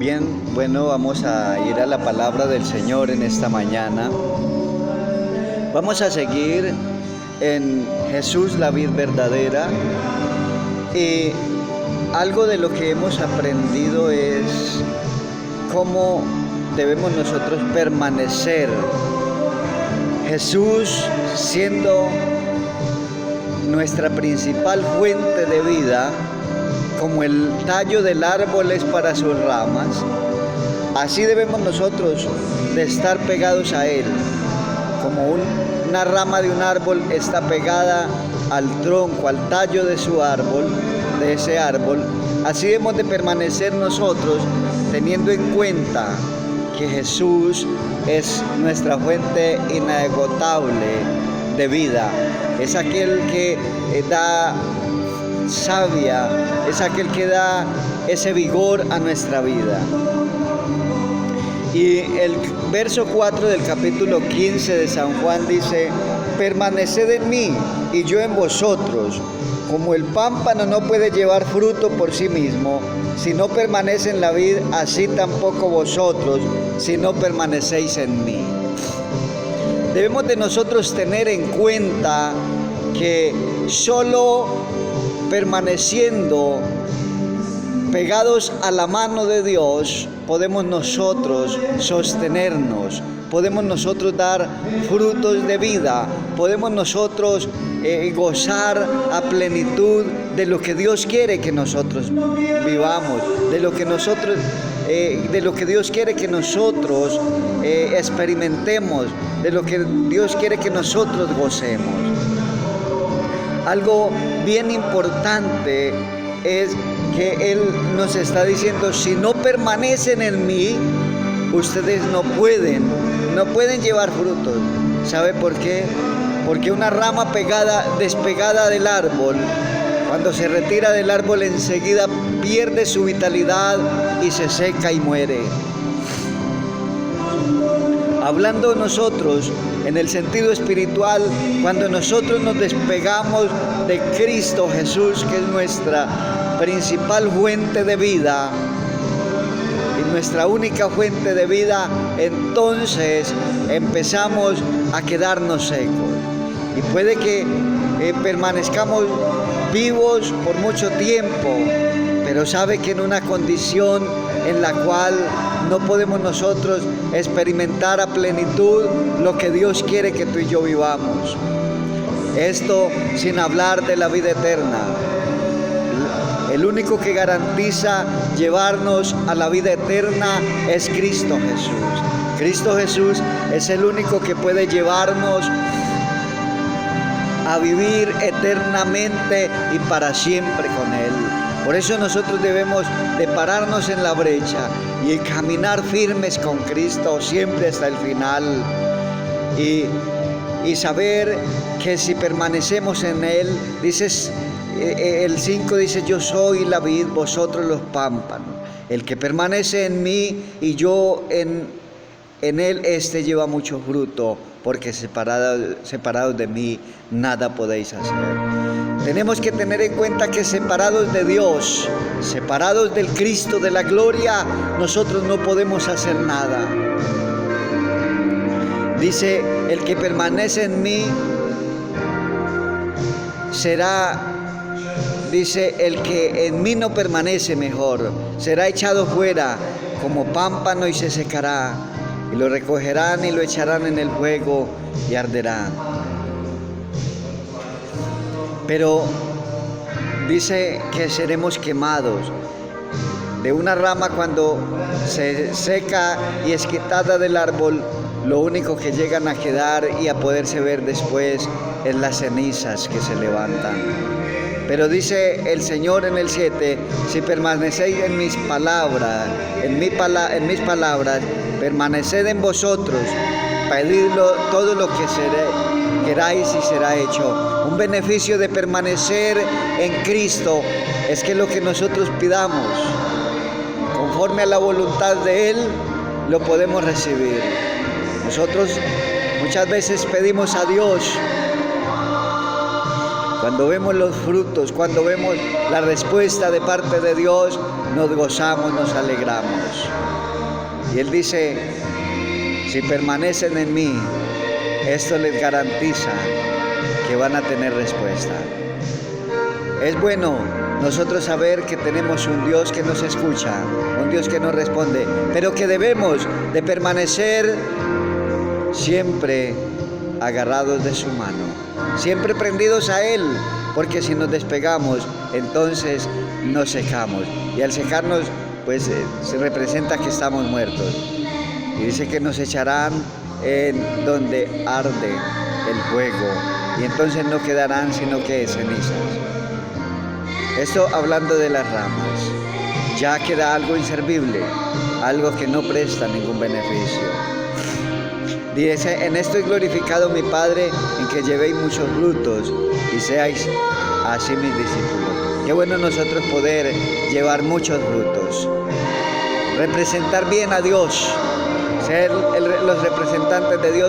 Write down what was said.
Bien, bueno, vamos a ir a la palabra del Señor en esta mañana. Vamos a seguir en Jesús, la vid verdadera. Y algo de lo que hemos aprendido es cómo debemos nosotros permanecer. Jesús, siendo nuestra principal fuente de vida, como el tallo del árbol es para sus ramas, así debemos nosotros de estar pegados a Él. Como una rama de un árbol está pegada al tronco, al tallo de su árbol, de ese árbol, así debemos de permanecer nosotros, teniendo en cuenta que Jesús es nuestra fuente inagotable de vida. Es aquel que da savia, es aquel que da ese vigor a nuestra vida. Y el verso 4 del capítulo 15 de San Juan dice: permaneced en mí y yo en vosotros. Como el pámpano no puede llevar fruto por sí mismo si no permanece en la vid, así tampoco vosotros si no permanecéis en mí. Debemos de nosotros tener en cuenta que solo permaneciendo pegados a la mano de Dios podemos nosotros sostenernos, podemos nosotros dar frutos de vida, podemos nosotros gozar a plenitud de lo que Dios quiere que nosotros vivamos, de lo que Dios quiere que nosotros experimentemos, de lo que Dios quiere que nosotros gocemos. Algo bien importante es que Él nos está diciendo: si no permanecen en mí, ustedes no pueden llevar frutos. ¿Sabe por qué? Porque una rama despegada del árbol, cuando se retira del árbol, enseguida pierde su vitalidad y se seca y muere. Hablando nosotros en el sentido espiritual, cuando nosotros nos despegamos de Cristo Jesús, que es nuestra principal fuente de vida y nuestra única fuente de vida, entonces empezamos a quedarnos secos. Y puede que permanezcamos vivos por mucho tiempo, pero sabe que en una condición en la cual no podemos nosotros experimentar a plenitud lo que Dios quiere que tú y yo vivamos. Esto sin hablar de la vida eterna. El único que garantiza llevarnos a la vida eterna es Cristo Jesús. Cristo Jesús es el único que puede llevarnos a vivir eternamente y para siempre con Él. Por eso nosotros debemos de pararnos en la brecha y caminar firmes con Cristo siempre hasta el final. Y saber que si permanecemos en Él, el 5 dice: yo soy la vid, vosotros los pámpanos. El que permanece en mí y yo en Él, este lleva mucho fruto, porque separados de mí nada podéis hacer. Tenemos que tener en cuenta que separados de Dios, separados del Cristo de la gloria, nosotros no podemos hacer nada. Dice: el que permanece en mí dice, el que en mí no permanece, mejor, será echado fuera como pámpano y se secará, y lo recogerán y lo echarán en el fuego y arderá. Pero dice que seremos quemados. De una rama, cuando se seca y es quitada del árbol, lo único que llegan a quedar y a poderse ver después es las cenizas que se levantan. Pero dice el Señor en el 7: si permanecéis en mis palabras, permaneced en vosotros, pedidlo todo lo que queráis y será hecho. Un beneficio de permanecer en Cristo es que lo que nosotros pidamos, conforme a la voluntad de Él, lo podemos recibir. Nosotros muchas veces pedimos a Dios Cuando vemos los frutos, cuando vemos la respuesta de parte de Dios, nos gozamos, nos alegramos. Y Él dice, si permanecen en mí, esto les garantiza que van a tener respuesta. Es bueno nosotros saber que tenemos un Dios que nos escucha, un Dios que nos responde, pero que debemos de permanecer siempre agarrados de su mano, siempre prendidos a Él, porque si nos despegamos, entonces nos secamos. Y al secarnos, pues se representa que estamos muertos. Y dice que nos echarán en donde arde el fuego, y entonces no quedarán sino que cenizas. Esto hablando de las ramas, ya queda algo inservible, algo que no presta ningún beneficio. Dice, en esto es glorificado mi Padre, en que llevéis muchos frutos y seáis así mis discípulos. Qué bueno nosotros poder llevar muchos frutos, representar bien a Dios, ser los representantes de Dios